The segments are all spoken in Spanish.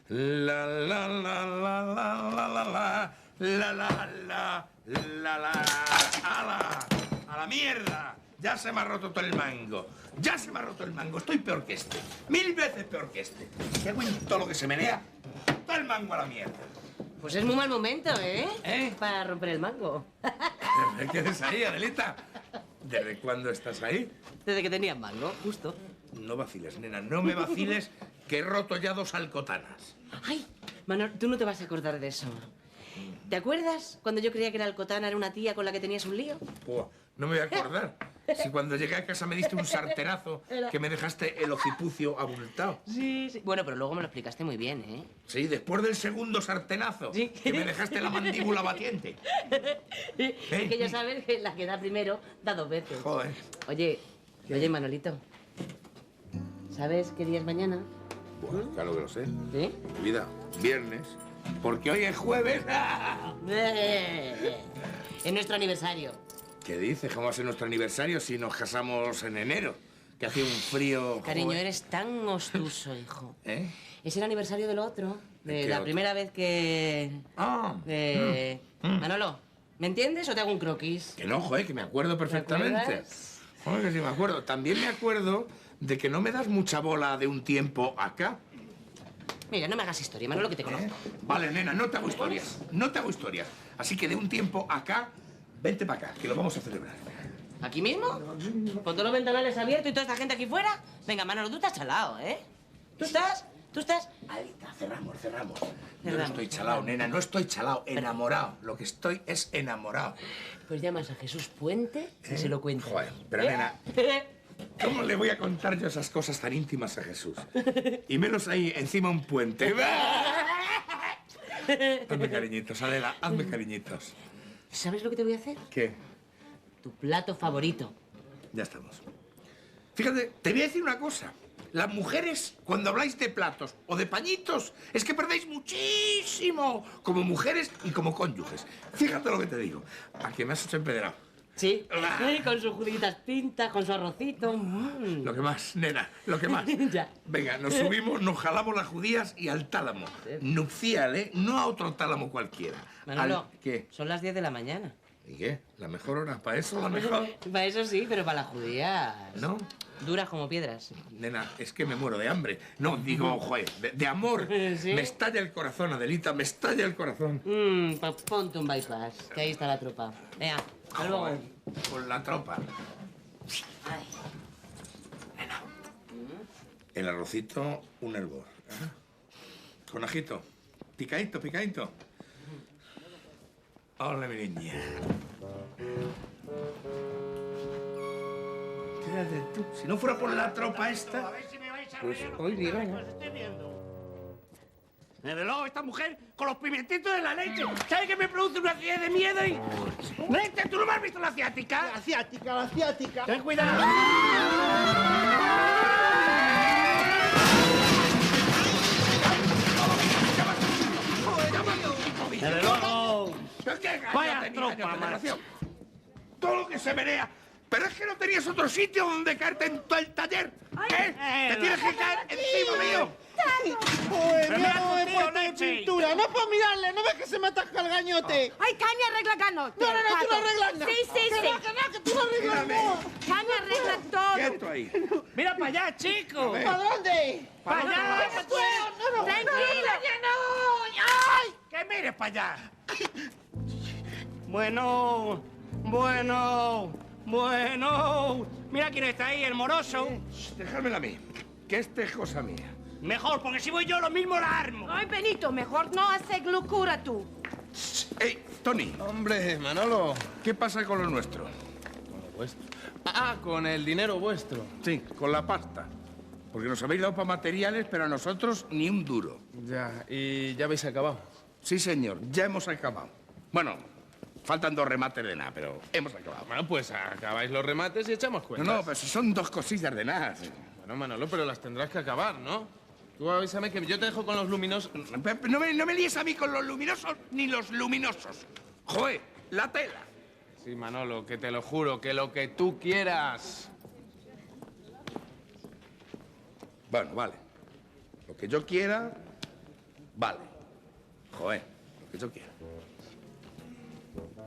La la la la la la la la la la la la a la mierda. Ya se me ha roto todo el mango. Ya se me ha roto el mango. Estoy peor que este. 1000 veces peor que este. Si hago en todo lo que se menea, todo el mango a la mierda. Pues es muy mal momento, ¿eh? Para romper el mango. ¿Desde qué eres ahí, Adelita? ¿Desde cuándo estás ahí? Desde que tenías mango, justo. No vaciles, nena, no me vaciles, que he roto ya 2 alcotanas. Ay, Manolo, tú no te vas a acordar de eso. ¿Te acuerdas cuando yo creía que la alcotana era una tía con la que tenías un lío? Buah, no me voy a acordar. Si cuando llegué a casa me diste un sartenazo que me dejaste el ocipucio abultado. Sí, sí. Bueno, pero luego me lo explicaste muy bien, ¿eh? Sí, después del segundo sartenazo, sí, que me dejaste la mandíbula batiente. Es que ya sabes que la que da primero da 2 veces. Joder. Oye, Manolito, ¿sabes qué día es mañana? Bueno, claro que lo sé. ¿Sí? Mi vida, viernes, porque hoy es jueves. Es nuestro aniversario. ¿Qué dices? ¿Cómo va a ser nuestro aniversario si nos casamos en enero? Que hacía un frío... Cariño, joder. eres tan obstuso, hijo. ¿Eh? Es el aniversario del otro. De ¿Qué la otro? primera vez que... Ah. Manolo, ¿me entiendes o te hago un croquis? Que no, joder, que me acuerdo perfectamente. acuerdas? Joder, que sí me acuerdo. También me acuerdo de que no me das mucha bola de un tiempo acá. Mira, no me hagas historia, Manolo, que te conozco. Vale, nena, no te hago historias. No te hago historias. Así que de un tiempo acá, vente para acá, que lo vamos a celebrar. ¿Aquí mismo? ¿Con todos los ventanales abiertos y toda esta gente aquí fuera? Venga, Manolo, tú estás chalado, ¿eh? ¿Tú estás? Alita, cerramos. Yo no estoy chalao, nena, no estoy chalao. Enamorado. Lo que estoy es enamorado. Pues llamas a Jesús Puente y se lo cuentas. Joder, pero nena, ¿cómo le voy a contar yo esas cosas tan íntimas a Jesús? Y menos ahí, encima un puente. Hazme cariñitos, Adela, hazme cariñitos. ¿Sabes lo que te voy a hacer? ¿Qué? Tu plato favorito. Ya estamos. Fíjate, te voy a decir una cosa. Las mujeres, cuando habláis de platos o de pañitos, es que perdéis muchísimo como mujeres y como cónyuges. Fíjate lo que te digo. ¿A que me has hecho empederado? Sí, sí, con sus juditas pintas, con su arrocito. Lo que más, nena, lo que más. Ya. Venga, nos subimos, nos jalamos las judías y al tálamo. Nupcial, ¿eh? No a otro tálamo cualquiera. Manolo, ¿Qué? son las 10 de la mañana. ¿Y qué? ¿La mejor hora? ¿Para eso la mejor? Para eso sí, pero para las judías... ¿No? Duras como piedras. Nena, es que me muero de hambre. No, digo, joder, de amor. ¿Sí? Me estalla el corazón, Adelita, me estalla el corazón. Pues ponte un bypass, que ahí está la tropa. Venga, hasta luego. Joder, con la tropa. Ay. Nena. El arrocito, un hervor. Con ajito. Picadito. Hola, mi niña. Fíjate tú, si no fuera por la tropa esta, pues hoy digamos. Desde luego, esta mujer con los pimentitos de la leche, ¿sabes que me produce una acidez de miedo? Y... ¡Leche, tú no me has visto la asiática! La asiática. ¡Ten cuidado! Desde luego. Vaya tropa, desgraciado. Todo lo que se menea. Pero es que no tenías otro sitio donde caerte en todo el taller. ¿Eh? ¡Te tienes que caer encima mío! Joder, Pero mira mira cómo tu me he tío, puesto de leche. pintura. No puedo mirarle, ¿no ves que se me atasca el gañote? ¡Ay, Caña arregla canos! No, tú no arreglas nada. Sí, Que tú no arreglas nada. Caña arregla todo. Quieto ahí. ¡Mira para allá, chico! ¿Para dónde? ¡Para allá! No. Tranquila. ¡Ay! ¡Que mires para allá! Bueno. Mira quién está ahí, el moroso. Dejádmela a mí, que esta es cosa mía. Mejor, porque si voy yo lo mismo la armo. Ay, Benito, mejor no haces locura tú. ¡Ey, Tony! Hombre, Manolo. ¿Qué pasa con lo nuestro? Con lo vuestro. Ah, con el dinero vuestro. Sí, con la pasta. Porque nos habéis dado para materiales, pero a nosotros ni un duro. Ya, y ya habéis acabado. Sí, señor, ya hemos acabado. Bueno, faltan 2 remates de nada, pero hemos acabado. Bueno, pues acabáis los remates y echamos cuentas. No, pero si son 2 cosillas de nada. Bueno, Manolo, pero las tendrás que acabar, ¿no? Tú avísame que yo te dejo con los luminosos. No me líes a mí con los luminosos ni los luminosos. Joder, la tela. Sí, Manolo, que te lo juro, que lo que tú quieras. Bueno, vale. Lo que yo quiera Vale. Joder, lo que yo quiera.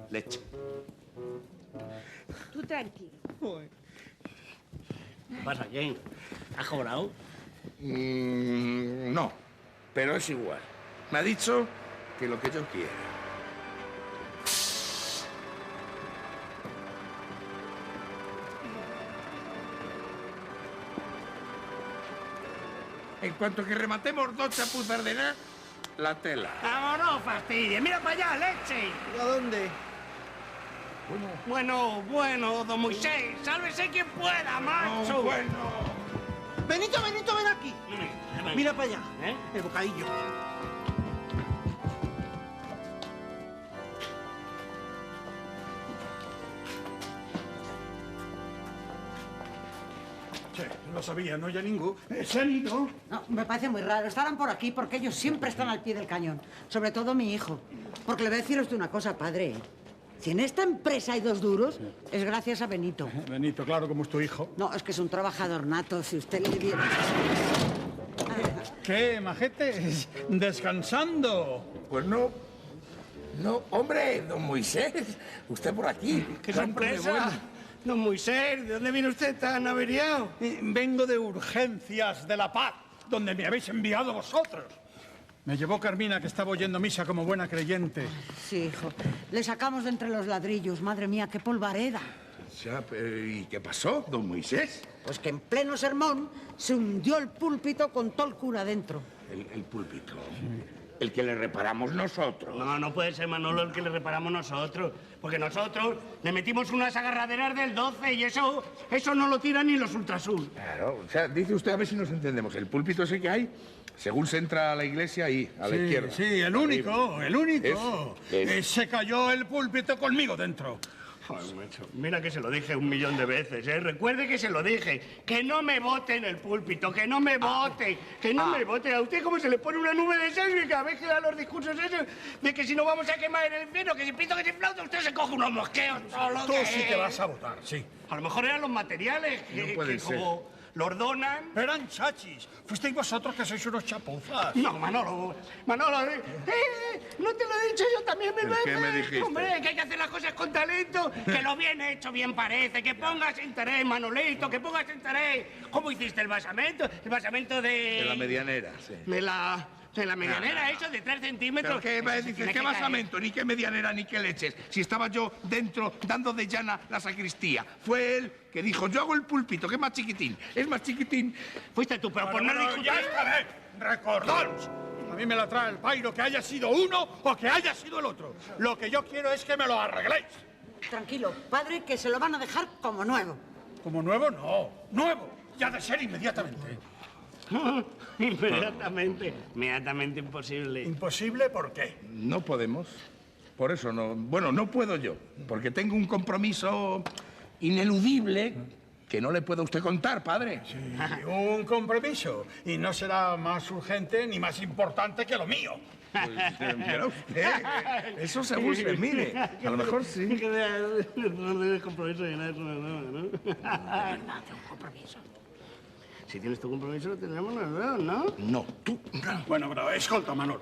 Leche. Tú tranquilo. ¿Qué pasa, Jane? ¿Has cobrado? No, pero es igual. Me ha dicho que lo que yo quiera. En cuanto que rematemos 2 chapuzas de nada, la tela. ¡Vámonos, fastidia! ¡Mira para allá, leche! ¿A dónde? Bueno, don Moisés, sálvese quien pueda, macho. No, bueno. Benito, ven aquí. Mira para allá. ¿Eh? El bocadillo. Sí, lo sabía, no ya ningún. ¿Se han ido? No, me parece muy raro. Estarán por aquí porque ellos siempre están al pie del cañón. Sobre todo mi hijo. Porque le voy a decir a usted una cosa, padre. Si en esta empresa hay 2 duros, es gracias a Benito. Benito, claro, como es tu hijo. No, es que es un trabajador nato, si usted le viera. ¿Qué, majetes? ¿Descansando? Pues no. No, hombre, don Moisés, usted por aquí. ¡Qué Hombre, sorpresa! bueno. Don Moisés, ¿de dónde viene usted tan averiado? Vengo de Urgencias de la Paz, donde me habéis enviado vosotros. Me llevó Carmina, que estaba oyendo misa como buena creyente. Sí, hijo. Le sacamos de entre los ladrillos. Madre mía, qué polvareda. Ya, pero ¿y qué pasó, don Moisés? Pues que en pleno sermón se hundió el púlpito con todo el cura dentro. El púlpito. El que le reparamos nosotros. No puede ser Manolo el que le reparamos nosotros. Porque nosotros le metimos unas agarraderas del 12 y eso no lo tiran ni los Ultrasur. Claro, o sea, dice usted, a ver si nos entendemos, el púlpito ese que hay, según se entra a la iglesia, ahí, a la izquierda. Sí, el único. Ese. Se cayó el púlpito conmigo dentro. Joder, macho. Mira que se lo dije 1.000.000 de veces, ¿eh? Recuerde que se lo dije. Que no me vote en el púlpito, que no me vote, que no me vote. A usted cómo se le pone una nube de sangre cada vez que da los discursos esos de que si no vamos a quemar en el infierno, que si pito, que si flauta, usted se coge unos mosqueos solo. Tú sí te vas a votar, sí. A lo mejor eran los materiales que, No puede que ser. como los donan. Eran chachis. Fuisteis vosotros que sois unos chapuzas. No, Manolo, no te lo he dicho yo también 1000 veces. ¿Qué me dijiste? Hombre, que hay que hacer las cosas con talento, que lo bien hecho bien parece, que pongas interés, Manolito, que pongas interés. ¿Cómo hiciste el basamento? El basamento De la medianera, sí. De la medianera, eso, de 3 centímetros. ¿Pero qué Eso dices? tiene ¿Qué que caer. basamento? Ni qué medianera, ni qué leches. Si estaba yo dentro dando de llana la sacristía. Fue él que dijo, yo hago el púlpito, que es más chiquitín. Es más chiquitín. Fuiste tú, pero por no discutir. ya está bien. Recordaros. A mí me la trae el pairo que haya sido uno o que haya sido el otro. Lo que yo quiero es que me lo arregléis. Tranquilo, padre, que se lo van a dejar como nuevo. Como nuevo, no. Nuevo. Ya ha de ser inmediatamente. Inmediatamente imposible. ¿Imposible por qué? No podemos. Por eso no. Bueno, no puedo yo. Porque tengo un compromiso ineludible que no le puedo a usted contar, padre. Sí, un compromiso. Y no será más urgente ni más importante que lo mío. Mira usted. Eso según se mire. A lo mejor sí. No tienes compromiso ni nada, ¿no? Si tienes tu compromiso, lo tendremos los dos, ¿no? No, tú. Bueno, pero escolta, Manolo.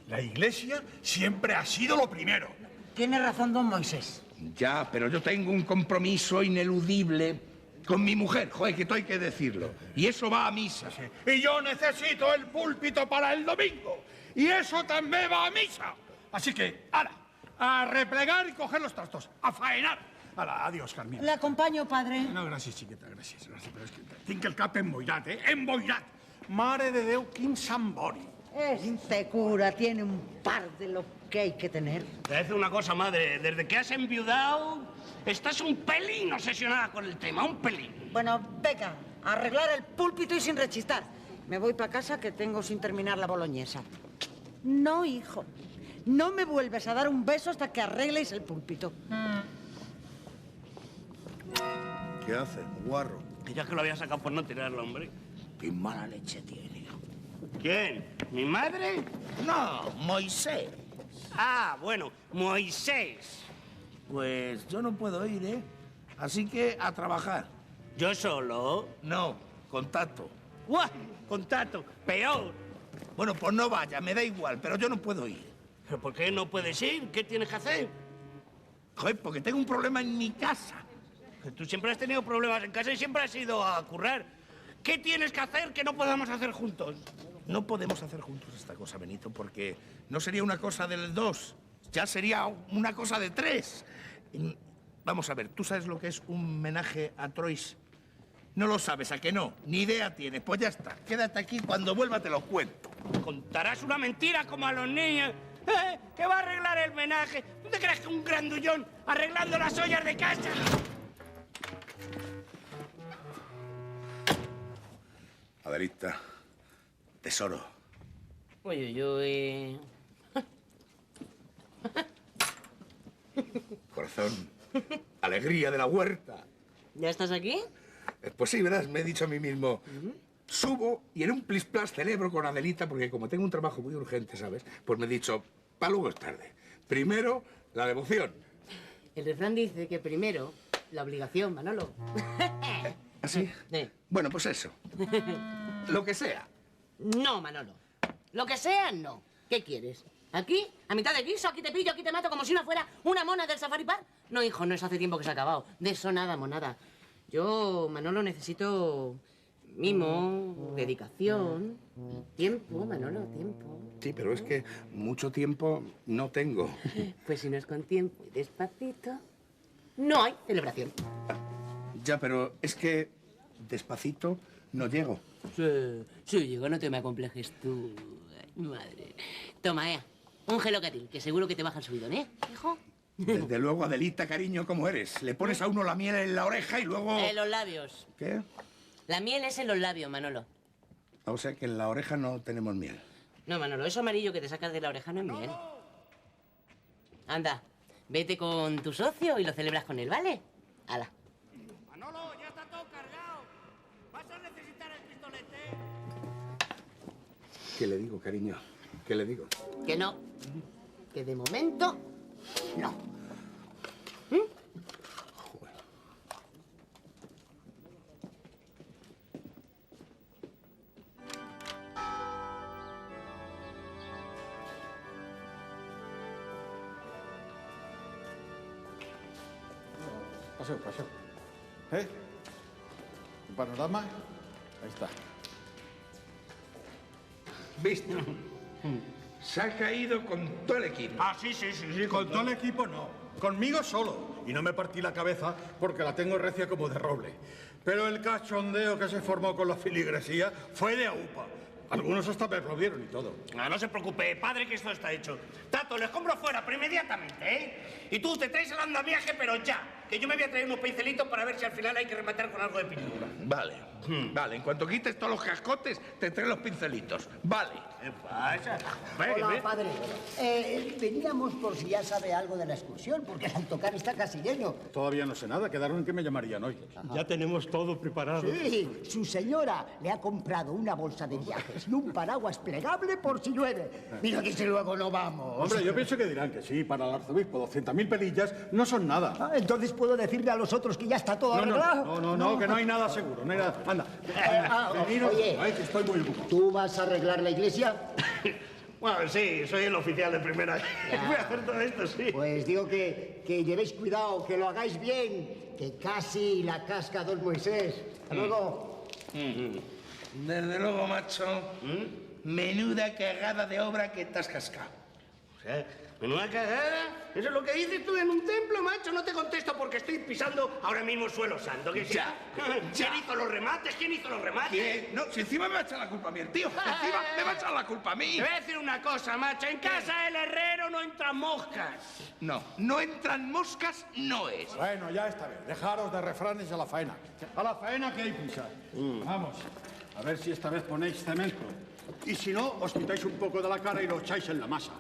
La iglesia siempre ha sido lo primero. Tiene razón don Moisés. Ya, pero yo tengo un compromiso ineludible con mi mujer. Joder, que esto hay que decirlo. Y eso va a misa. Y yo necesito el púlpito para el domingo. Y eso también va a misa. Así que, ala, a replegar y coger los trastos. A faenar. Ala, adiós, Carmina. Le acompaño, padre. No, gracias, chiquita, gracias. Pero es que tinc el cap emboirat, emboirat. Mare de Déu, quin Sant Boni. Este cura tiene un par de lo que hay que tener. Te voy a decir una cosa, madre. Desde que has enviudado, estás un pelín obsesionada con el tema, un pelín. Bueno, venga, a arreglar el púlpito y sin rechistar. Me voy para casa que tengo sin terminar la boloñesa. No, hijo. No me vuelves a dar un beso hasta que arregles el púlpito. ¿Qué haces, guarro? Que ya que lo había sacado por no tirarlo, hombre. Qué mala leche tiene, hijo. ¿Quién? ¿Mi madre? No, Moisés. Ah, bueno, Moisés. Pues yo no puedo ir, ¿eh? Así que a trabajar. ¿Yo solo? No, contacto. ¡Guau! Contacto. Peor. Bueno, pues no vaya, me da igual, pero yo no puedo ir. ¿Pero por qué no puedes ir? ¿Qué tienes que hacer? Joder, porque tengo un problema en mi casa. Que tú siempre has tenido problemas en casa y siempre has ido a currar. ¿Qué tienes que hacer que no podamos hacer juntos? No podemos hacer juntos esta cosa, Benito, porque no sería una cosa del 2, ya sería una cosa de 3. Vamos a ver, ¿tú sabes lo que es un homenaje a Troyes? No lo sabes, ¿a que no? Ni idea tienes. Pues ya está, quédate aquí, cuando vuelva te lo cuento. Contarás una mentira como a los niños. ¿Qué va a arreglar el homenaje? ¿Tú te crees que un grandullón arreglando las ollas de casa? Adelita, tesoro. Uy. Corazón, alegría de la huerta. ¿Ya estás aquí? Pues sí, verás, me he dicho a mí mismo, subo y en un plis-plas celebro con Adelita, porque como tengo un trabajo muy urgente, ¿sabes? Pues me he dicho, para luego es tarde. Primero, la devoción. El refrán dice que primero, la obligación, Manolo. ¿Ah, sí? Sí. Bueno, pues eso. Lo que sea. No, Manolo. Lo que sea, no. ¿Qué quieres? ¿Aquí? ¿A mitad de guiso? ¿Aquí te pillo? ¿Aquí te mato como si una fuera una mona del Safari Park? No, hijo, no, eso hace tiempo que se ha acabado. De eso nada, monada. Yo, Manolo, necesito mimo, dedicación, tiempo, Manolo, tiempo. Sí, pero es que mucho tiempo no tengo. Pues si no es con tiempo y despacito, no hay celebración. Ya, pero es que despacito no llego. Sí, llego, no te me acomplejes tú. Ay, madre. Toma, un gelocatil, que seguro que te baja el subidón, hijo? Desde luego, Adelita, cariño, ¿cómo eres? Le pones a uno la miel en la oreja y luego... En los labios. ¿Qué? La miel es en los labios, Manolo. O sea que en la oreja no tenemos miel. No, Manolo, eso amarillo que te sacas de la oreja no es miel. Anda, vete con tu socio y lo celebras con él, ¿vale? Hala. Manolo, ya está todo cargado. Vas a necesitar el pistolete. ¿Qué le digo, cariño? ¿Qué le digo? Que no. Que de momento, no. Joder. Paseo. ¿Un panorama? Ahí está. ¿Visto? Se ha caído con todo el equipo. Ah, sí, con todo el equipo no. Conmigo solo. Y no me partí la cabeza porque la tengo recia como de roble. Pero el cachondeo que se formó con la filigresía fue de aupa. Algunos hasta me aplaudieron y todo. No se preocupe, padre, que esto está hecho. Tato, les compro fuera, pero inmediatamente, ¿eh? Y tú te traes el andamiaje, pero ya. Que yo me voy a traer unos pincelitos para ver si al final hay que rematar con algo de pintura. Vale, vale. En cuanto quites todos los cascotes, te traen los pincelitos. Vale. ¿Qué pasa? Hola, padre. Veníamos por si ya sabe algo de la excursión, porque el autocar está casi lleno. Todavía no sé nada. Quedaron en que me llamarían hoy. Ya tenemos todo preparado. Sí, su señora le ha comprado una bolsa de viajes y un paraguas plegable por si llueve. Mira que si luego no vamos. Hombre, yo pienso que dirán que sí. Para el arzobispo, 200.000 pedillas no son nada. Ah, entonces puedo decirle a los otros que ya está todo arreglado. No, que no hay nada seguro. No hay nada. Anda. Veniros. oye. Ay, que estoy muy ocupado. ¿Tú vas a arreglar la iglesia? Bueno, sí, soy el oficial de primera. Voy a hacer todo esto, sí. Pues digo que llevéis cuidado, que lo hagáis bien, que casi la casca don Moisés. Hasta luego. Desde luego, macho. Menuda cagada de obra que te has cascado. O sea, menuda cagada. Eso es lo que dices tú en un templo, macho. No te contesto porque estoy pisando ahora mismo suelo santo. ¿Qué Ya. ¿Quién hizo los remates? ¿Quién hizo los remates? ¿Qué? No, si encima me va a echar la culpa a mí el tío. Encima me va a echar la culpa a mí. Te voy a decir una cosa, macho. En casa del herrero no entran moscas. No entran moscas, no es. Bueno, ya está bien. Dejaros de refranes y a la faena. A la faena que hay prisa. Vamos. A ver si esta vez ponéis cemento. Y si no, os quitáis un poco de la cara y lo echáis en la masa.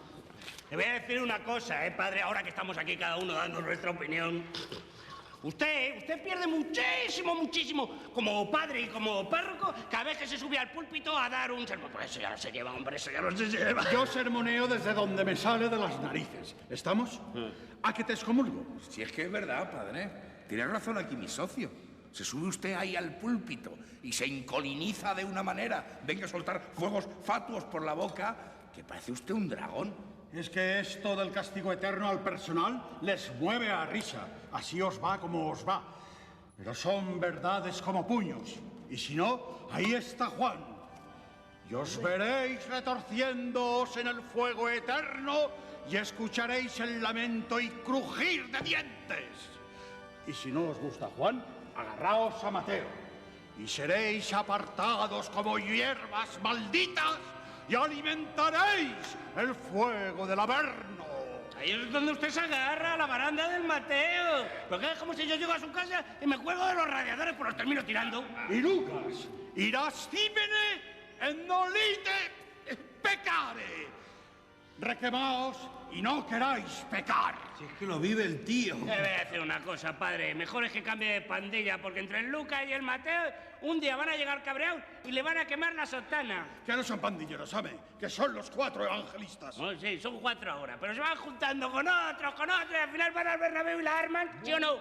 Te voy a decir una cosa, padre, ahora que estamos aquí cada uno dando nuestra opinión. Usted pierde muchísimo, como padre y como párroco, cada vez que se sube al púlpito a dar un sermón. Pues eso ya no se lleva, hombre, eso ya no se lleva. Yo sermoneo desde donde me sale de las narices. ¿Estamos? ¿A que te excomulgo? Si es que es verdad, padre. Tiene razón aquí mi socio. Se sube usted ahí al púlpito y se encoliniza de una manera. Venga a soltar fuegos fatuos por la boca, que parece usted un dragón. Es que esto del castigo eterno al personal les mueve a risa. Así os va como os va. Pero son verdades como puños. Y si no, ahí está Juan. Y os veréis retorciéndoos en el fuego eterno y escucharéis el lamento y crujir de dientes. Y si no os gusta Juan, agarraos a Mateo. Y seréis apartados como hierbas malditas y alimentaréis el fuego del Averno. Ahí es donde usted se agarra a la baranda del Mateo. Porque es como si yo llego a su casa y me cuelgo de los radiadores, pues los termino tirando. Y Lucas, irascímene en nolite pecare. Requemaos y no queráis pecar. Si es que lo vive el tío. Le voy a decir una cosa, padre. Mejor es que cambie de pandilla, porque entre el Lucas y el Mateo, un día van a llegar cabreados y le van a quemar la sotana. Que no son pandilleros, ¿sabe? Que son los 4 evangelistas. Oh, sí, son 4 ahora, pero se van juntando con otros, y al final van al Bernabéu y la arman, ¿sí o no?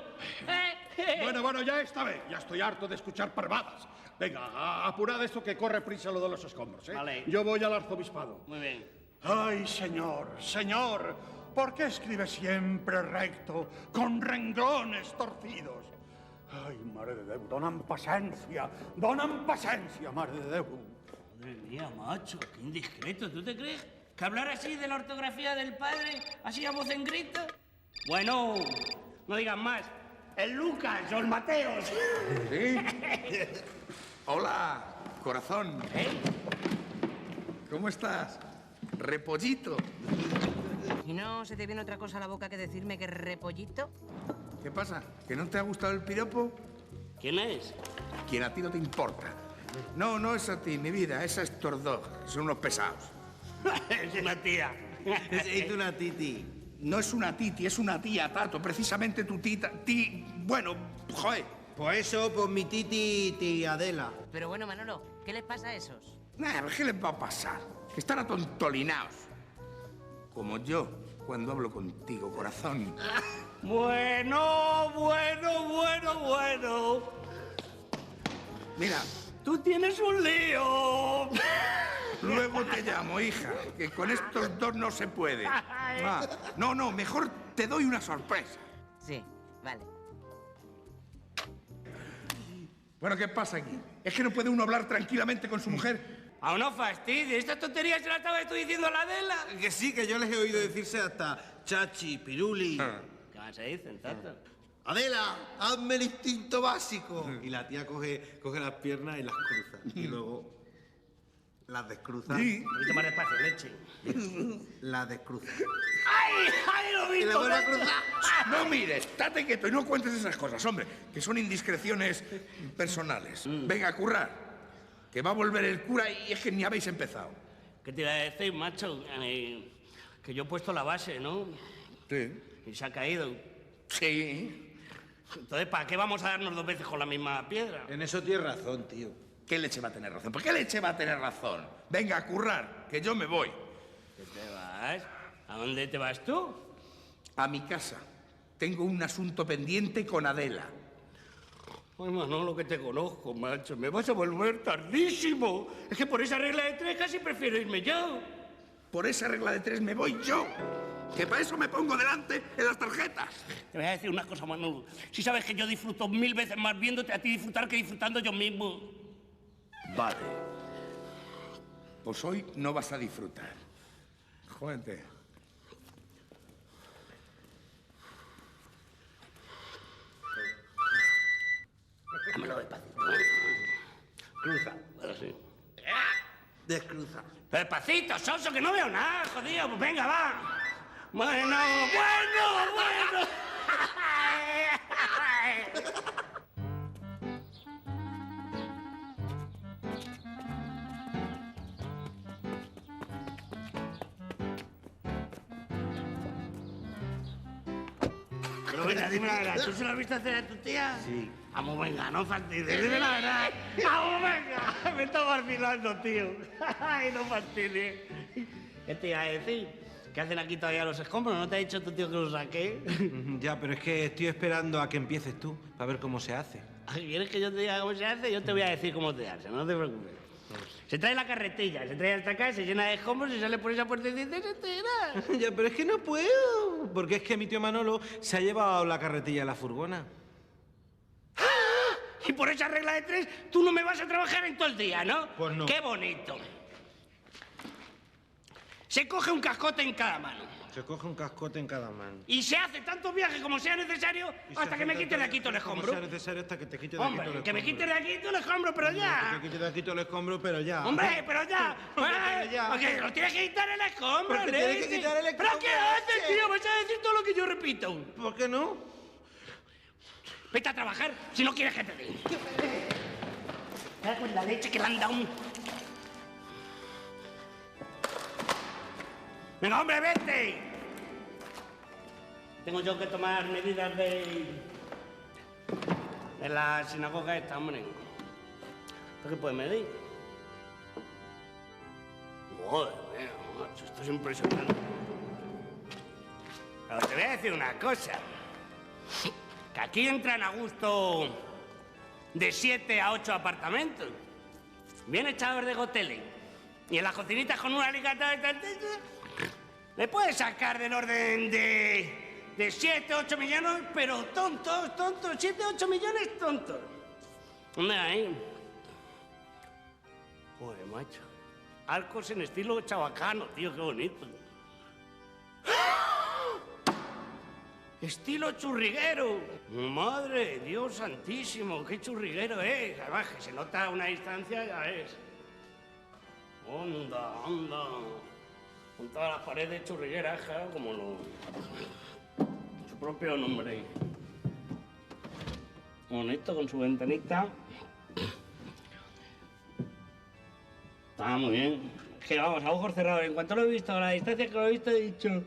Bueno, ya esta vez. Ya estoy harto de escuchar parvadas. Venga, apurad esto que corre prisa lo de los escombros, ¿eh? Vale. Yo voy al arzobispado. Muy bien. Ay, señor, ¿por qué escribe siempre recto, con renglones torcidos? Ay, mare de Déu, donan paciencia, mare de Déu. Madre mía, macho, qué indiscreto. ¿Tú te crees que hablar así de la ortografía del padre, así a voz en grito? Bueno, no digas más. El Lucas o el Mateo. ¿Sí? Hola, corazón. ¿Cómo estás? Repollito. ¿Y no se te viene otra cosa a la boca que decirme que repollito? ¿Qué pasa? ¿Que no te ha gustado el piropo? ¿Quién es? Quien a ti no te importa. No es a ti, mi vida, es a estos dos. Son unos pesados. Es una tía. Es una titi. No es una titi, es una tía, Tato. Precisamente tu tita... Bueno, joder. Pues eso, pues mi titi Adela. Pero bueno, Manolo, ¿qué les pasa a esos? Nada, ¿qué les va a pasar? Que están atontolinados. Como yo, cuando hablo contigo, corazón. Bueno. Mira, Tú tienes un lío. luego te llamo, hija, que con estos dos no se puede. No, mejor te doy una sorpresa. Sí, vale. Bueno, ¿qué pasa aquí? ¿Es que no puede uno hablar tranquilamente con su mujer? Aún no fastidies. Esta tontería se la estabas tú diciendo a la Adela. Que sí, que yo les he oído decirse hasta chachi, piruli. ¿Qué más se dicen, Tato? Adela, hazme el instinto básico. Y la tía coge las piernas y las cruza. Y luego las descruza. Sí. Un poquito más despacio, leche. Las descruza. ¡Ay, lo Y mismo! le vuelve a cruzar. No mires, estate quieto y no cuentes esas cosas, hombre, que son indiscreciones personales. Venga, a currar, que va a volver el cura y es que ni habéis empezado. ¿Qué te iba a decir, macho? Que yo he puesto la base, ¿no? Sí. Y se ha caído. Sí. Entonces, ¿para qué vamos a darnos 2 veces con la misma piedra? En eso tienes razón, tío. ¿Qué leche va a tener razón? ¿Por qué leche va a tener razón? Venga, a currar, que yo me voy. ¿Qué te vas? ¿A dónde te vas tú? A mi casa. Tengo un asunto pendiente con Adela. Ay, Manolo, que te conozco, macho. Me vas a volver tardísimo. Es que por esa regla de 3 casi prefiero irme yo. Por esa regla de 3 me voy yo. Que para eso me pongo delante en las tarjetas. Te voy a decir una cosa, Manolo. Si sabes que yo disfruto 1000 veces más viéndote a ti disfrutar que disfrutando yo mismo. Vale. Pues hoy no vas a disfrutar. Jódete. Dámelo despacito. Cruza. Ahora sí. Descruza. Despacito, Soso, que no veo nada, jodido. Pues venga, va. Bueno. Pero venga, dime la verdad. ¿Tú se lo has visto hacer a tu tía? Sí. Vamos, venga, no fastidies. Dime la verdad. Vamos, venga. Me está vacilando, tío. Ay, no fastidies. ¿Qué te iba a decir? ¿Qué hacen aquí todavía los escombros? ¿No te ha dicho tu tío que los saqué? Ya, pero es que estoy esperando a que empieces tú, para ver cómo se hace. ¿Quieres que yo te diga cómo se hace? Yo te voy a decir cómo te hace, no te preocupes. Se trae la carretilla, se trae hasta acá, se llena de escombros y sale por esa puertecita y se tira. Ya, pero es que no puedo. Porque es que mi tío Manolo se ha llevado la carretilla de la furgona. Y por esa regla de 3, tú no me vas a trabajar en todo el día, ¿no? Pues no. ¡Qué bonito! Se coge un cascote en cada mano. Se coge un cascote en cada mano. Y se hace tantos viajes como sea necesario hasta que me quite de aquí todo el escombro. Como sea necesario hasta que te quite de aquí todo el Hombre, escombro. que me quite de aquí todo el escombro, pero ya. Que te quite de aquí todo el escombro, pero ya. Hombre, pero ya. Hombre, pero ya. Porque lo tienes que quitar el escombro, Porque tienes que Lady. quitar el escombro. ¿Pero qué haces, tío? Vas a decir todo lo que yo repito. ¿Por qué no? Vete a trabajar si no quieres que te den. Me cago en la leche que le han dado un... ¡Venga, hombre, vete! Tengo yo que tomar medidas de la sinagoga esta, hombre. ¿Esto qué puede medir? Madre mía, macho, esto es impresionante. Pero te voy a decir una cosa. Que aquí entran a gusto de 7 a 8 apartamentos. Bien echados de goteles. Y en las cocinitas con una alicata de tantito. Le puedes sacar del orden de 7, 8 millones, pero tontos. 7, 8 millones tontos. ¿Dónde ahí? Joder, macho. Arcos en estilo chabacano, tío, qué bonito. Estilo churriguero. Madre de Dios santísimo, qué churriguero es. Además, que se nota a una distancia, ya ves. Onda. Con todas las paredes churrigueras, claro, como su propio nombre. Bonito, con su ventanita. Está muy bien. Es que vamos, a ojos cerrados. En cuanto lo he visto, a la distancia que lo he visto, he dicho...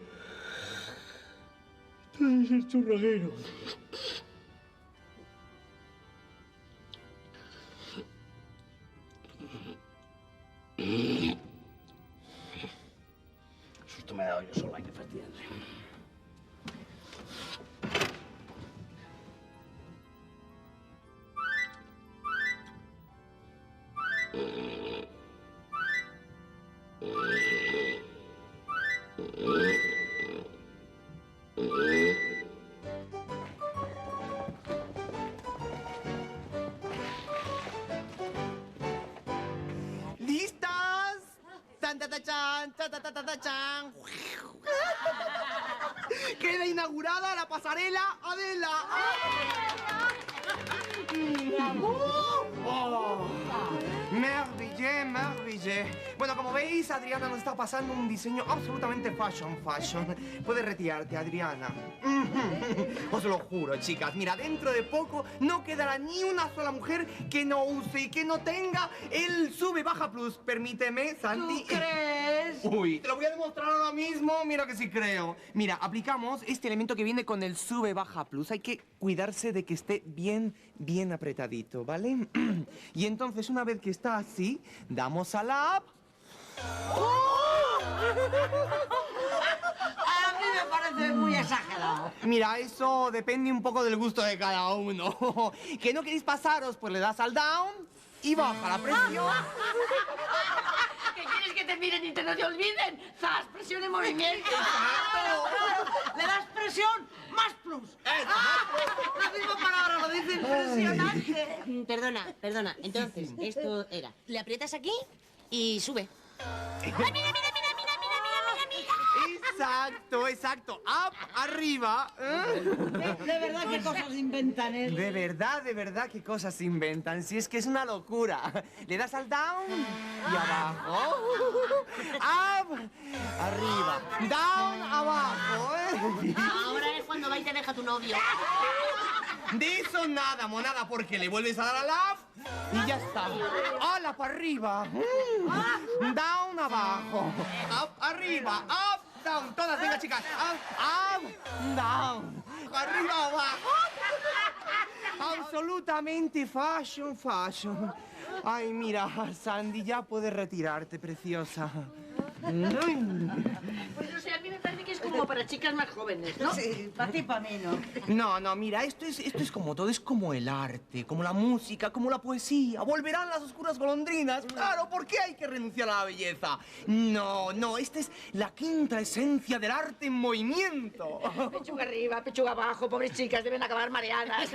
Debe ser churraguero. Susto me he dado yo solo, hay que fastidiarle. ¿Listas? ¡Tan, ta, ta, chan! ¡Ta, ta, ta, ta, ta, chan! Queda inaugurada la pasarela Adela. Merveilleux. Bueno, como veis, Adriana nos está pasando un diseño absolutamente fashion. Puedes retirarte, Adriana. Os lo juro, chicas. Mira, dentro de poco no quedará ni una sola mujer que no use y que no tenga el sube-baja plus. Permíteme, Santi. ¿Tú crees? Uy, te lo voy a demostrar ahora mismo. Mira que sí creo. Mira, aplicamos este elemento que viene con el sube-baja plus. Hay que cuidarse de que esté bien apretadito, ¿vale? Y entonces, una vez que está así, damos a la app. A mí me parece muy exagerado. Mira, eso depende un poco del gusto de cada uno. ¿Que no queréis pasaros? Pues le das al down y baja la presión. ¿Qué quieres que te miren y te no te olviden? ¡Zas! Presión en movimiento. Le das presión más plus. La misma palabra lo dice impresionante. Perdona. Entonces, esto era... Le aprietas aquí y sube. ¡Ay, mira! Exacto. Up, arriba. De verdad, qué cosas inventan, ¿eh? De verdad, qué cosas inventan. Si es que es una locura. Le das al down y abajo. Up, arriba. Down, abajo. Ahora es cuando va y te deja tu novio. De eso nada, monada, porque le vuelves a dar al up y ya está. ¡Hala, para arriba! Down, abajo. Up, arriba. Up, down. Todas, venga, chicas. Up, down. Arriba, abajo. Absolutamente fashion. Ay, mira, Sandy, ya puedes retirarte, preciosa. Pues no sé, a mí me parece que es como para chicas más jóvenes, ¿no? Sí, para ti y para mí, ¿no? No, no, mira, esto es como todo, es como el arte, como la música, como la poesía. Volverán las oscuras golondrinas. Claro, ¿por qué hay que renunciar a la belleza? No, no, esta es la quinta esencia del arte en movimiento. Pechuga arriba, pechuga abajo, pobres chicas, deben acabar mareadas.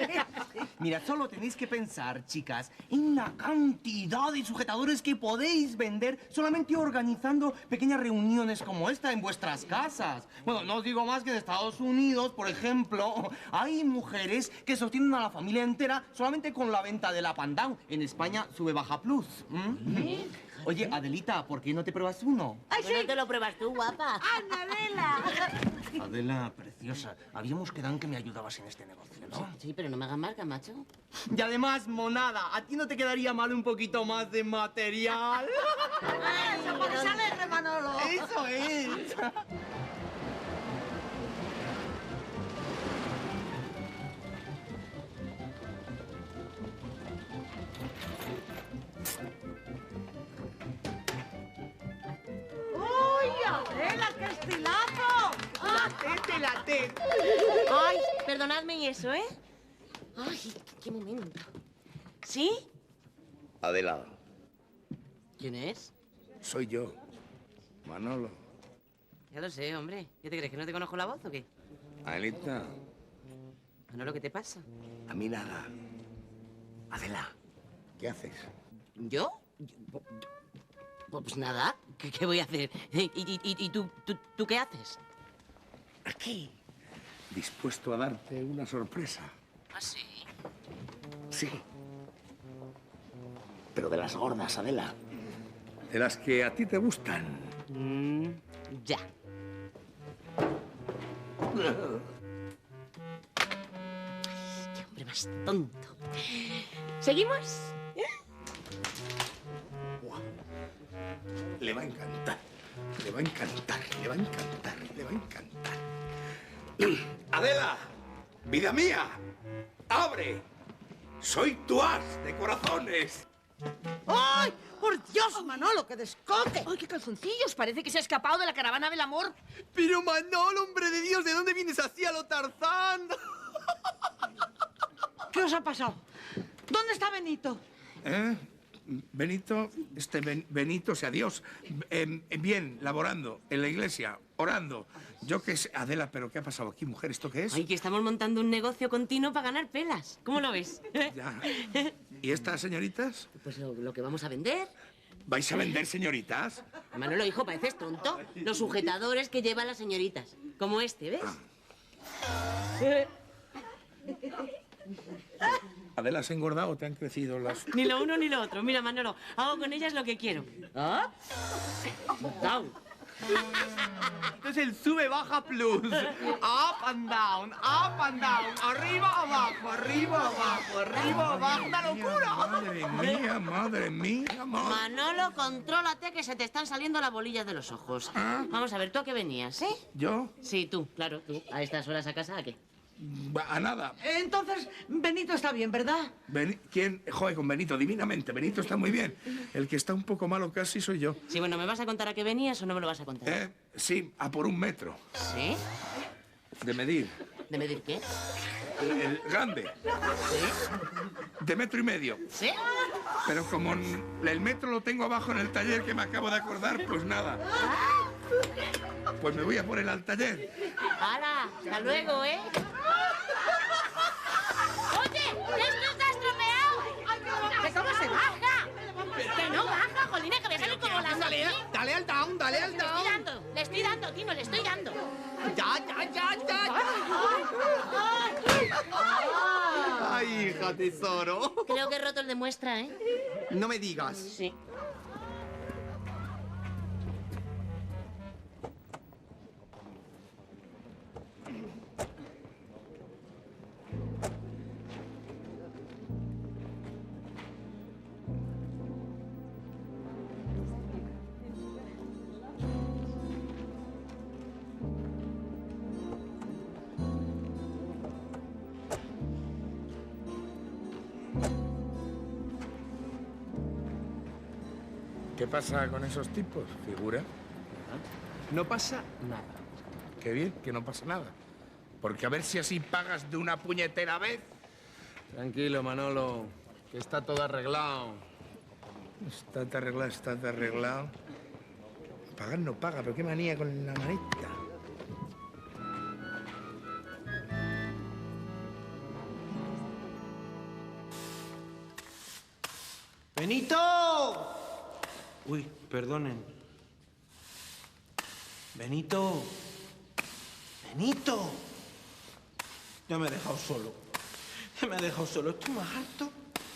Mira, solo tenéis que pensar, chicas, en la cantidad de sujetadores que podéis vender solamente organizando pequeñas reuniones como esta en vuestras casas. Bueno, no os digo más que en Estados Unidos, por ejemplo, hay mujeres que sostienen a la familia entera solamente con la venta de la Pandown. En España sube baja plus. Oye, Adelita, ¿por qué no te pruebas uno? Ay, sí. No te lo pruebas tú, guapa. ¡Anabela! Adela, preciosa, habíamos quedado en que me ayudabas en este negocio, ¿no? Sí, pero no me hagas marca, macho. Y además, monada, ¿a ti no te quedaría mal un poquito más de material? ¡Eso, por esa alegre, Manolo! ¡Eso es! ¡Uy, Adela, qué estilazo! La té. Ay, perdonadme y eso, ¿eh? Ay, qué momento. ¿Sí? Adela, ¿Quién es? soy yo, Manolo. Ya lo sé, hombre. ¿Qué te crees, que no te conozco la voz o qué? Adelita, Manolo, ¿qué te pasa? a mí nada. Adela, ¿qué haces? ¿Yo? Pues nada, ¿qué voy a hacer? ¿Y tú qué haces? Aquí, dispuesto a darte una sorpresa. ¿Ah, sí? Sí. Pero de las gordas, Adela. De las que a ti te gustan. Ya. Ay, qué hombre más tonto. ¿Seguimos? Le va a encantar. Le va a encantar, le va a encantar, le va a encantar. Adela, vida mía, abre. Soy tu as de corazones. ¡Ay! ¡Por Dios, Manolo, qué descote! ¡Ay, qué calzoncillos! Parece que se ha escapado de la caravana del amor. Pero Manolo, hombre de Dios, ¿de dónde vienes así a lo Tarzán? ¿Qué os ha pasado? ¿Dónde está Benito? Benito, Benito sea Dios. Bien, laborando en la iglesia, orando. Yo qué sé, Adela, pero ¿qué ha pasado aquí, mujer? ¿Esto qué es? Ay, que estamos montando un negocio continuo para ganar pelas. ¿Cómo lo ves? Ya. ¿Y estas señoritas? Pues lo que vamos a vender. ¿Vais a vender señoritas? Manolo, hijo, pareces tonto. Los sujetadores que llevan las señoritas. Como este, ¿ves? ¿Adela, has engordado o te han crecido las...? Ni lo uno ni lo otro. Mira, Manolo, hago con ellas lo que quiero. ¿Ah? Down. Esto es el sube-baja plus. Up and down, arriba, abajo, arriba, abajo, arriba, abajo. ¡Una locura! Madre mía, madre mía, madre... Manolo, contrólate que se te están saliendo las bolillas de los ojos. Vamos a ver, ¿tú a qué venías, eh? ¿Yo? Sí, tú, claro, tú. ¿A estas horas a casa a qué? A nada. Entonces, Benito está bien, ¿verdad? ¿Quién? Joder, con Benito, divinamente. Benito está muy bien. El que está un poco malo casi soy yo. Sí, bueno, ¿me vas a contar a qué venías o no me lo vas a contar? Sí, a por 1 metro. ¿Sí? De medir. ¿De medir qué? El grande. ¿Sí? De 1,5 metros. ¿Sí? Pero como el metro lo tengo abajo en el taller que me acabo de acordar, pues nada. Pues me voy a poner al taller. ¡Hala! ¡Hasta luego, eh! ¡Oye! ¡Esto está estropeado! ¿Que cómo se baja? ¡Que no baja, jolina, que voy a salir como la... Dale al down, dale al down. Le estoy dando, Tino, le estoy dando. Ya. Ay, hija tesoro. Creo que he roto el de muestra, ¿eh? No me digas. Sí. ¿Qué pasa con esos tipos, figura? No pasa nada. qué bien, que no pasa nada. Porque a ver si así pagas de una puñetera vez. Tranquilo, Manolo, que está todo arreglado. Está arreglado, está arreglado. Pagar no paga, pero qué manía con la manita. ¡Benito! Uy, perdonen. Benito. Benito. Ya me ha dejado solo. Ya me ha dejado solo. Estoy más harto.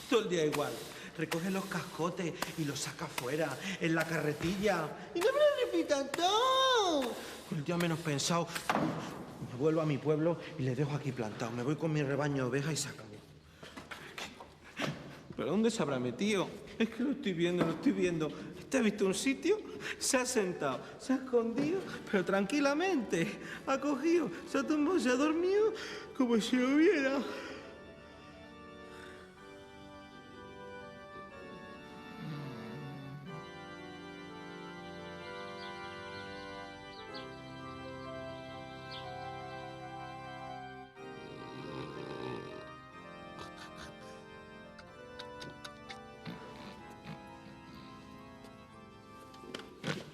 Todo el día igual. Recoge los cascotes y los saca afuera, en la carretilla. Y no me lo repitan todo. Con el día menos pensado, me vuelvo a mi pueblo y le dejo aquí plantado. Me voy con mi rebaño de ovejas y se acabó. ¿Pero dónde se habrá metido? Es que lo estoy viendo, lo estoy viendo. ¿Te ha visto un sitio? Se ha sentado, se ha escondido, pero tranquilamente. Ha cogido, se ha tumbado, se ha dormido, como si lo viera.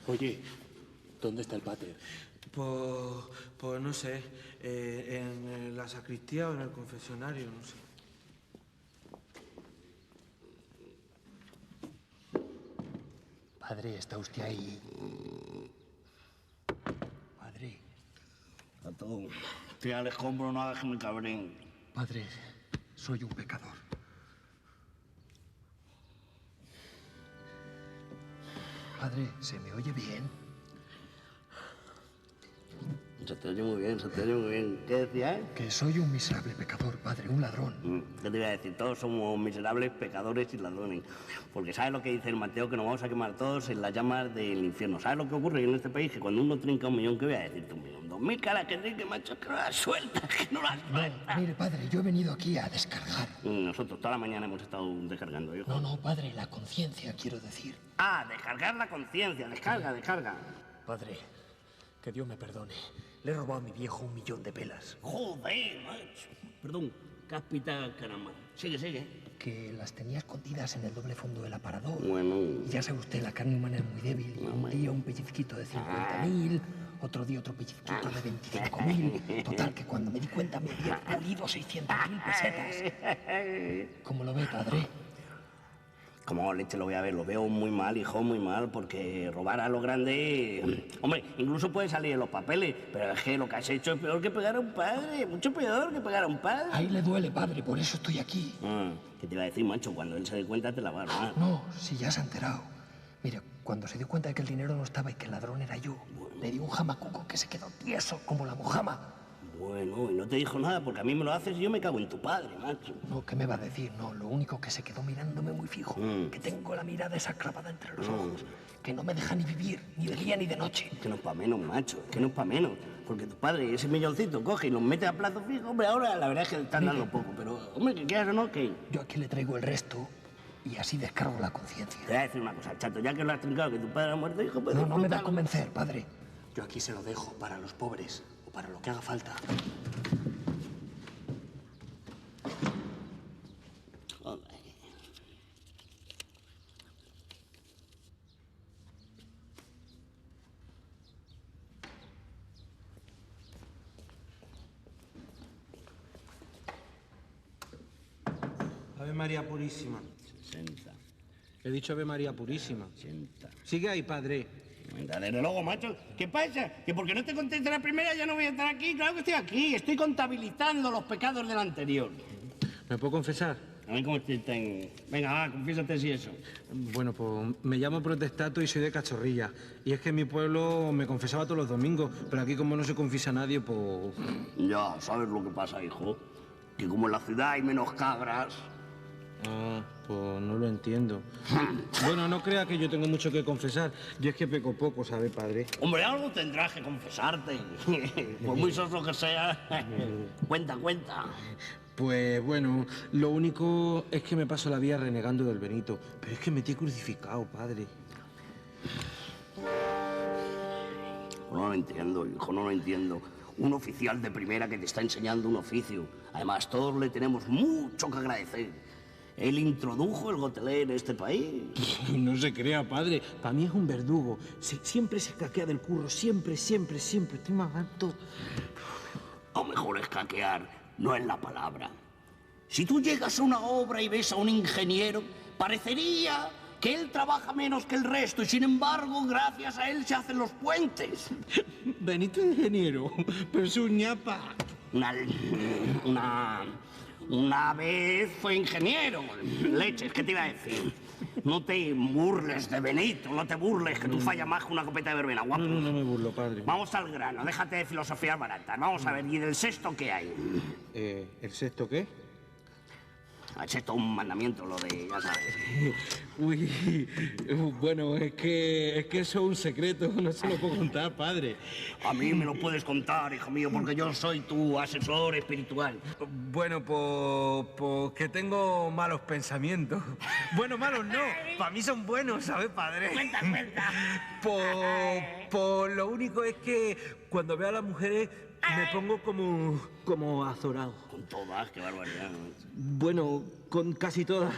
Oye, ¿dónde está el pater? Pues no sé, en la sacristía o en el confesionario, no sé. Padre, ¿está usted ahí? Padre. A todo. Tira al escombro, no hagas que me cabreen. Padre, soy un pecador. Padre, ¿se me oye bien? Se te oye muy bien, se te oye muy bien. ¿Qué decías? Que soy un miserable pecador, padre, un ladrón. ¿Qué te iba a decir? Todos somos miserables pecadores y ladrones. Porque ¿sabes lo que dice el Mateo? Que nos vamos a quemar todos en las llamas del infierno. ¿Sabes lo que ocurre en este país? Que cuando uno trinca 1.000.000, ¿qué voy a decirte? 1.000.000, 2.000 caras que trinque, macho, que no las suelta, que no las suelta. No, mire, padre, yo he venido aquí a descargar. Nosotros toda la mañana hemos estado descargando, hijo. No, padre, la conciencia, quiero decir. Ah, descargar la conciencia. Descarga, descarga. Padre, que Dios me perdone. Le he robado a mi viejo 1.000.000 de pelas. Joder, macho. Perdón, cáspita, caramba. Sigue, sigue. Que las tenía escondidas en el doble fondo del aparador. Bueno. Y ya sabe usted, la carne humana es muy débil. Y un día un pellizquito de 50.000, otro día otro pellizquito de 25.000. Total, que cuando me di cuenta me había pulido 600.000 pesetas. ¿Cómo lo ve, padre? Como leche lo voy a ver, lo veo muy mal, hijo, muy mal, porque robar a lo grande... Hombre, incluso puede salir en los papeles, pero es que lo que has hecho es peor que pegar a un padre, mucho peor que pegar a un padre. Ahí le duele, padre, por eso estoy aquí. ¿Qué te iba a decir, macho? Cuando él se dé cuenta te la va a armar. No, si ya se ha enterado. Mire, cuando se dio cuenta de que el dinero no estaba y que el ladrón era yo, le dio un jamacuco que se quedó tieso como la mojama. Bueno, y no te dijo nada, porque a mí me lo haces y yo me cago en tu padre, macho. No, ¿qué me va a decir? No, lo único que se quedó mirándome muy fijo, que tengo la mirada esa clavada entre los ojos, que no me deja ni vivir, ni de día ni de noche. Que no es para menos, macho, que no es para menos. Porque tu padre ese milloncito coge y los mete a plazo fijo, hombre, ahora la verdad es que te están dando poco, pero, hombre, que quieras o no, que... Yo aquí le traigo el resto y así descargo la conciencia. Te voy a decir una cosa, chato, ya que lo has trincado, que tu padre ha muerto, hijo, pues... No me va a convencer, padre. Yo aquí se lo dejo para los pobres o para lo que haga falta. Ave María Purísima. 60. He dicho Ave María Purísima. 80. Sigue ahí, padre. Venga, desde luego, macho. ¿Qué pasa? ¿Que porque no te contesté la primera ya no voy a estar aquí? Claro que estoy aquí. Estoy contabilizando los pecados del anterior. ¿Me puedo confesar? A ver cómo estoy tan... Venga, va, confiésate si eso. Bueno, pues me llamo Protestato y soy de Cachorrilla. Y es que en mi pueblo me confesaba todos los domingos, pero aquí como no se confiesa nadie, pues... Ya, ¿sabes lo que pasa, hijo? Que como en la ciudad hay menos cabras... Ah, pues no lo entiendo. Bueno, no crea que yo tengo mucho que confesar. Yo es que peco poco, ¿sabe, padre? Hombre, algo tendrás que confesarte. Por muy soso que sea. Cuenta, cuenta. Pues bueno, lo único es que me paso la vida renegando del Benito. Pero es que me tiene crucificado, padre. No lo entiendo, hijo, no lo entiendo. Un oficial de primera que te está enseñando un oficio. Además, todos le tenemos mucho que agradecer. Él introdujo el gotelé en este país. No se crea, padre. Para mí es un verdugo. Siempre se caquea del curro. Siempre. Estoy más harto. O mejor es caquear, no es la palabra. Si tú llegas a una obra y ves a un ingeniero, parecería que él trabaja menos que el resto y, sin embargo, gracias a él se hacen los puentes. Benito ingeniero, pero es un ñapa. Una vez fue ingeniero. Leches, ¿qué te iba a decir? No te burles de Benito, no te burles, que tú fallas más que una copeta de verbena, guapo. No me burlo, padre. Vamos al grano, déjate de filosofías baratas. Vamos a ver, ¿y del sexto qué hay? ¿El sexto qué? El sexto un mandamiento, lo de, ya sabes. Uy, bueno, es que eso es un secreto, no se lo puedo contar, padre. A mí me lo puedes contar, hijo mío, porque yo soy tu asesor espiritual. Bueno, pues que tengo malos pensamientos. Bueno, malos no, para mí son buenos, ¿sabes, padre? Cuenta. Pues lo único es que cuando veo a las mujeres me pongo como azorado. Con todas, qué barbaridad. Bueno, con casi todas,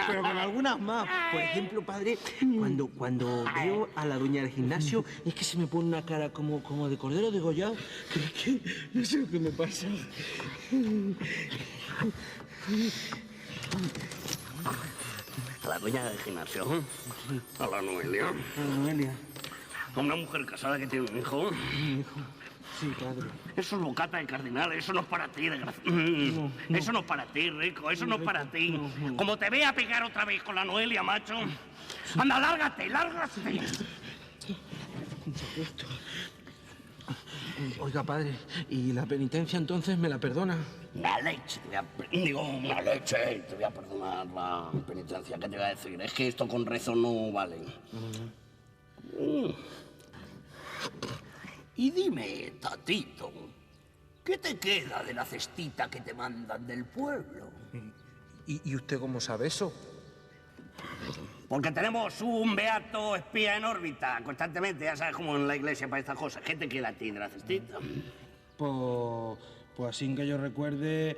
pero con algunas más. Por ejemplo, padre, cuando veo a la dueña del gimnasio, es que se me pone una cara como de cordero degollado. Que no sé lo que me pasa. A la dueña del gimnasio, a la Noelia. A una mujer casada que tiene un hijo. Sí, padre. Eso es bocata de cardinal, eso no es para ti, desgraciado. Eso no es para ti, rico, eso no es para ti. No. Como te vea pegar otra vez con la Noelia, macho. Anda, lárgate. Oiga, padre, ¿y la penitencia entonces me la perdona? Una leche, te voy a perdonar la penitencia. ¿Qué te voy a decir? Es que esto con rezo no vale. Y dime, Tatito, ¿qué te queda de la cestita que te mandan del pueblo? ¿Y usted cómo sabe eso? Porque tenemos un beato espía en órbita constantemente, ya sabes, como en la iglesia para estas cosas. ¿Qué te queda a ti de la cestita? Pues así que yo recuerde,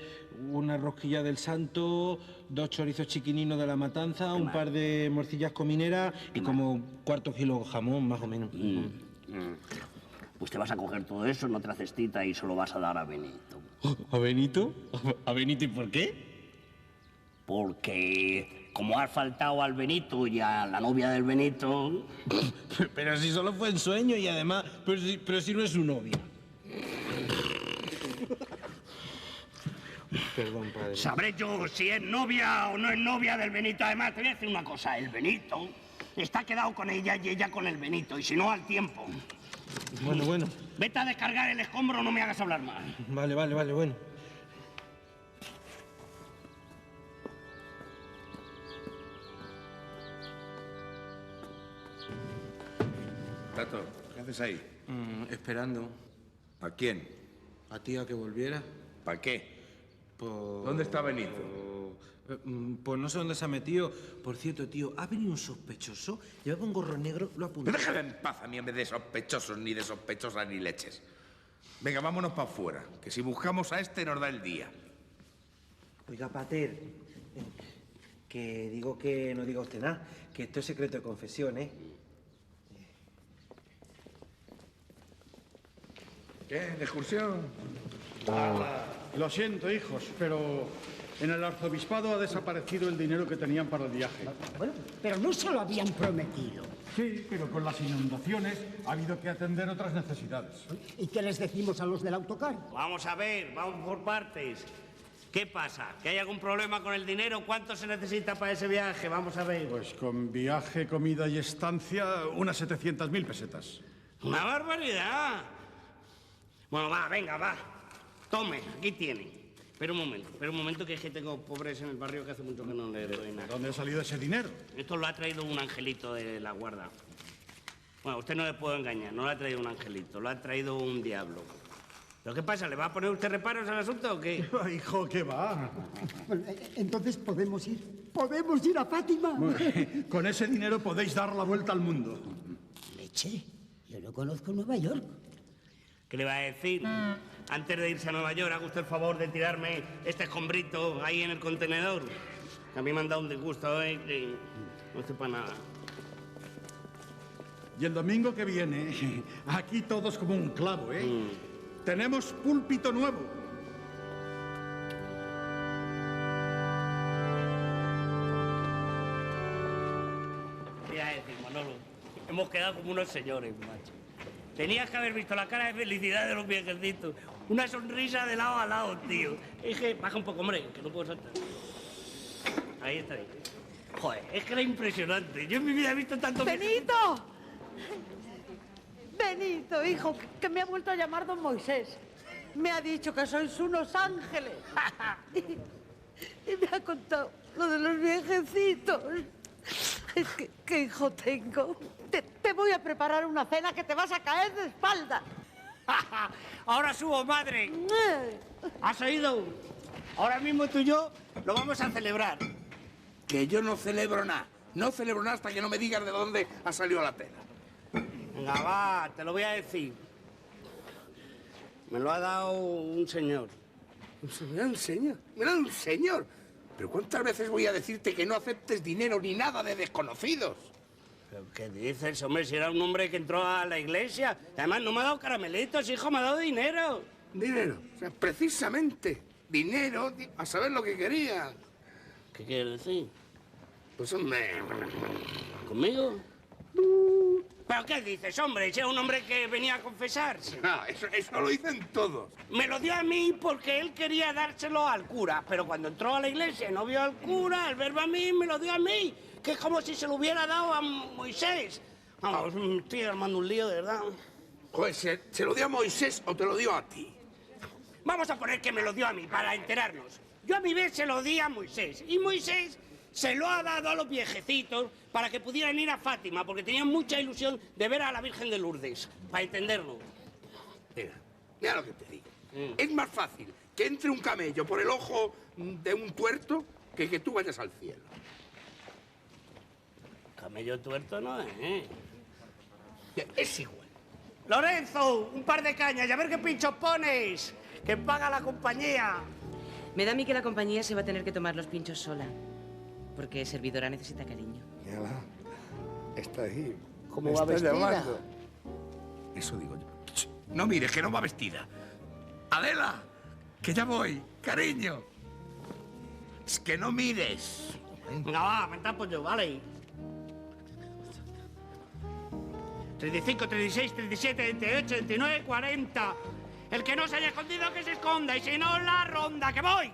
una rosquilla del santo, 2 chorizos chiquininos de la matanza, un par de morcillas comineras y como cuarto kilo de jamón, más o menos. Pues te vas a coger todo eso en otra cestita y se lo vas a dar a Benito. ¿A Benito? ¿A Benito y por qué? Porque como has faltado al Benito y a la novia del Benito... Pero si solo fue en sueño y además... Pero si no es su novia. Perdón, padre. Sabré yo si es novia o no es novia del Benito. Además, te voy a decir una cosa. El Benito está quedado con ella y ella con el Benito. Y si no, al tiempo. Bueno. Vete a descargar el escombro, no me hagas hablar más. Vale, bueno. Tato, ¿qué haces ahí? Esperando. ¿A quién? ¿A ti a que volviera? ¿Para qué? Pues... ¿Dónde está Benito? Pues no sé dónde se ha metido. Por cierto, tío, ha venido un sospechoso, llevaba un gorro negro, lo ha apuntado. Déjame en paz a mí en vez de sospechosos, ni de sospechosas, ni leches. Venga, vámonos para afuera, que si buscamos a este nos da el día. Oiga, pater, que digo que no diga usted nada, que esto es secreto de confesión, ¿eh? ¿Qué? ¿De excursión? Lo siento, hijos, pero en el arzobispado ha desaparecido el dinero que tenían para el viaje. Bueno, pero no se lo habían prometido. Sí, pero con las inundaciones ha habido que atender otras necesidades. ¿Y qué les decimos a los del autocar? Vamos a ver, vamos por partes. ¿Qué pasa? ¿Que hay algún problema con el dinero? ¿Cuánto se necesita para ese viaje? Vamos a ver. Pues con viaje, comida y estancia, unas 700.000 pesetas. ¡Una barbaridad! Bueno, venga, va. Tome, aquí tiene. Espera un momento, que es que tengo pobres en el barrio que hace mucho que no le doy nada. ¿Dónde ha salido ese dinero? Esto lo ha traído un angelito de la guarda. Bueno, usted no le puedo engañar, no lo ha traído un angelito, lo ha traído un diablo. ¿Pero qué pasa? ¿Le va a poner usted reparos al asunto o qué? Hijo, ¿qué va? Bueno, entonces podemos ir. ¡Podemos ir a Fátima! Con ese dinero podéis dar la vuelta al mundo. ¿Leche? Yo no conozco Nueva York. ¿Qué le va a decir? Antes de irse a Nueva York, haga usted el favor de tirarme este escombrito ahí en el contenedor. Que a mí me han dado un disgusto hoy que no sepa nada. Y el domingo que viene, aquí todos como un clavo, ¿eh? Tenemos púlpito nuevo. ¿Qué iba a decir, Manolo? Hemos quedado como unos señores, macho. Tenías que haber visto la cara de felicidad de los viejecitos. Una sonrisa de lado a lado, tío. Es que baja un poco, hombre, que no puedo saltar. Ahí está. Ahí. Joder, es que era impresionante. Yo en mi vida he visto tanto... ¡Benito! Benito, hijo, que me ha vuelto a llamar don Moisés. Me ha dicho que sois unos ángeles. y me ha contado lo de los viejecitos. ¿Qué hijo tengo? Te voy a preparar una cena que te vas a caer de espalda. Ahora subo, madre. ¿Has oído? Ahora mismo tú y yo lo vamos a celebrar. Que yo no celebro nada. No celebro nada hasta que no me digas de dónde ha salido la tela. Venga, va, te lo voy a decir. Me lo ha dado un señor. ¿Un señor? ¿Mira, un señor? ¿Pero cuántas veces voy a decirte que no aceptes dinero ni nada de desconocidos? ¿Pero qué dices, hombre? Si era un hombre que entró a la iglesia. Además, no me ha dado caramelitos, hijo, me ha dado dinero. ¿Dinero? O sea, precisamente. Dinero, a saber lo que quería. ¿Qué quieres decir? Pues, hombre... ¿Conmigo? ¿Pero qué dices, hombre? Si era un hombre que venía a confesarse. No, eso lo dicen todos. Me lo dio a mí porque él quería dárselo al cura. Pero cuando entró a la iglesia y no vio al cura, al verbo a mí, me lo dio a mí. Que es como si se lo hubiera dado a Moisés. Vamos, estoy armando un lío, de verdad. Joder, ¿se lo dio a Moisés o te lo dio a ti? Vamos a poner que me lo dio a mí, para enterarnos. Yo a mi vez se lo di a Moisés. Y Moisés se lo ha dado a los viejecitos para que pudieran ir a Fátima, porque tenían mucha ilusión de ver a la Virgen de Lourdes, para entenderlo. Mira lo que te digo. Es más fácil que entre un camello por el ojo de un tuerto que tú vayas al cielo. Camello tuerto no es. Es igual. Lorenzo, un par de cañas y a ver qué pinchos pones. Que paga la compañía. Me da a mí que la compañía se va a tener que tomar los pinchos sola. Porque servidora necesita cariño. Mírala. Está ahí. ¿Cómo va vestida? Llamando. Eso digo yo. Ch, no mires, que no va vestida. Adela, que ya voy. Cariño. Es que no mires. Venga, va, me tapo yo, vale. 35, 36, 37, 28, 29, 40. El que no se haya escondido, que se esconda. Y si no, la ronda, que voy.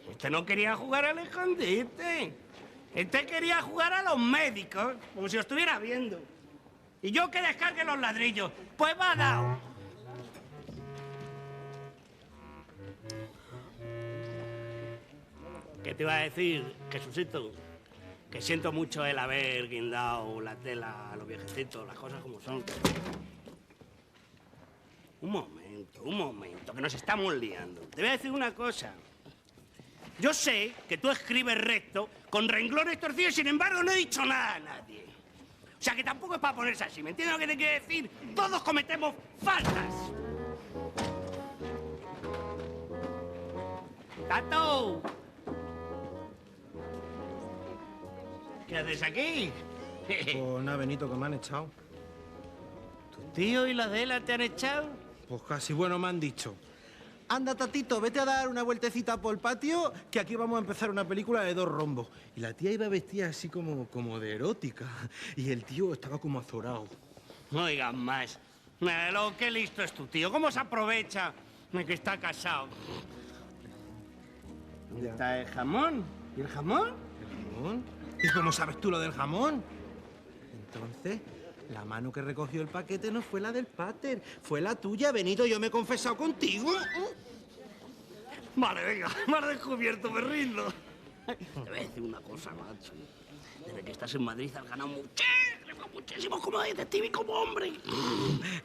Este no quería jugar al escondite. Este quería jugar a los médicos, como si lo estuviera viendo. Y yo que descargue los ladrillos. Pues va dado. ¿Qué te iba a decir, Jesucito? Que siento mucho el haber guindado la tela a los viejecitos, las cosas como son. Un momento, que nos estamos liando. Te voy a decir una cosa. Yo sé que tú escribes recto, con renglones torcidos, sin embargo no he dicho nada a nadie. O sea que tampoco es para ponerse así, ¿me entiendes lo que te quiero decir? Todos cometemos faltas. ¡Tato! ¿Qué haces aquí? Pues nada, Benito, que me han echado. ¿Tu tío y la Adela te han echado? Pues casi, bueno, me han dicho. Anda, Tatito, vete a dar una vueltecita por el patio, que aquí vamos a empezar una película de 2 rombos. Y la tía iba vestida así como de erótica. Y el tío estaba como azorado. No digas más. Lo que listo es tu tío. ¿Cómo se aprovecha de que está casado? ¿Dónde está el jamón? ¿Y el jamón? ¿El jamón? ¿Y cómo sabes tú lo del jamón? Entonces, la mano que recogió el paquete no fue la del pater, fue la tuya, Benito. Yo me he confesado contigo. Vale, venga, me has descubierto, me rindo. Te voy a decir una cosa, macho. Desde que estás en Madrid has ganado muchísimo como detective y como hombre.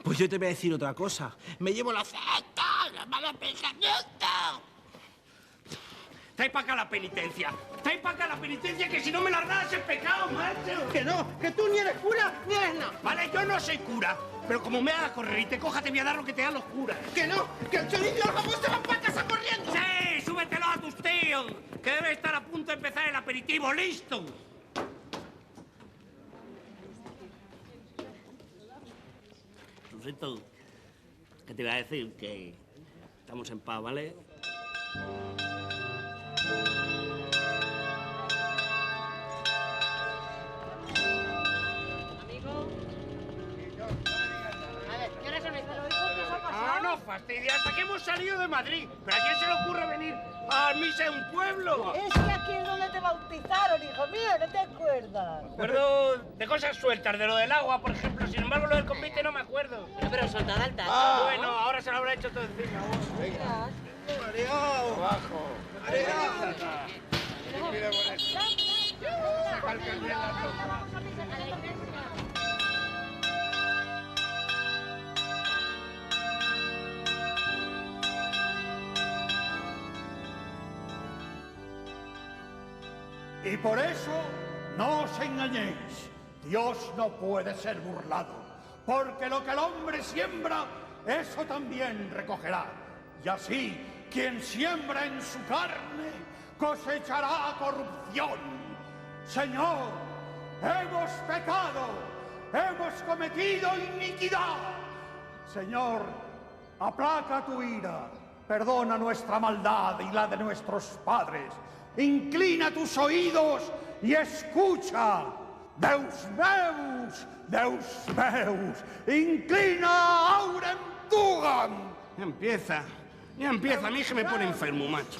Pues yo te voy a decir otra cosa. Me llevo la cesta, la mala pensamiento. Trae para acá la penitencia. Trae para acá la penitencia, que si no me la das es pecado, macho. Que no, que tú ni eres cura ni eres nada. Vale, yo no soy cura, pero como me hagas correr y te coja, te voy a dar lo que te dan los curas. Que no, que el chorizo y el jamón se van para casa corriendo. Sí, súbetelo a tus tíos, que debe estar a punto de empezar el aperitivo. ¡Listo! Rusito, ¿qué te iba a decir? Que estamos en paz, ¿vale? No fastidia, hasta que hemos salido de Madrid. ¿Pero a quién se le ocurre venir a misa en un pueblo? Es que aquí es donde te bautizaron, hijo mío, ¿no te acuerdas? Me acuerdo de cosas sueltas, de lo del agua, por ejemplo. Sin embargo, lo del convite no me acuerdo. Pero soltada alta. Bueno, ahora se lo habrá hecho todo encima. Venga. Mareado. Abajo. Mareado. Mira por eso. Saca el candidato. Y por eso, no os engañéis. Dios no puede ser burlado, porque lo que el hombre siembra, eso también recogerá. Y así, quien siembra en su carne, cosechará corrupción. Señor, hemos pecado, hemos cometido iniquidad. Señor, aplaca tu ira, perdona nuestra maldad y la de nuestros padres. Inclina tus oídos y escucha. Deus meus, Deus meus, inclina aurem tuam. Ya empieza, a mí que me pone enfermo, macho.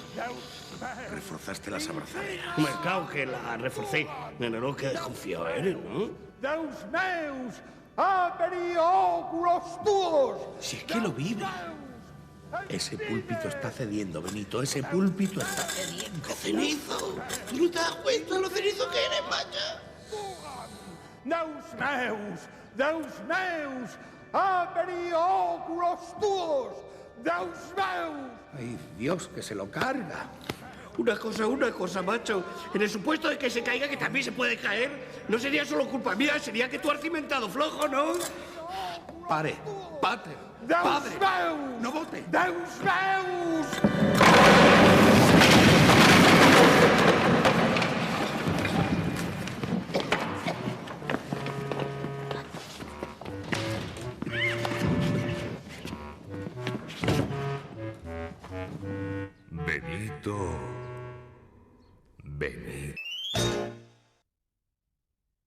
Reforzaste las abrazaderas. Me cago que la reforcé. Pero que desconfiado eres, ¿no? Deus meus, aperi oculos tuos. Si es que lo vive. Ese púlpito está cediendo, Benito. Ese púlpito está cediendo. ¡Qué cenizo! ¿Tú no te das cuenta lo cenizo que eres, macho? Deus meus, aperi oculos tuos. Deus meus. Ay, Dios, que se lo carga. Una cosa, macho. En el supuesto de que se caiga, que también se puede caer, no sería solo culpa mía, sería que tú has cimentado flojo, ¿no? Pare, padre, no vote. Deus meus. Benito. Benito.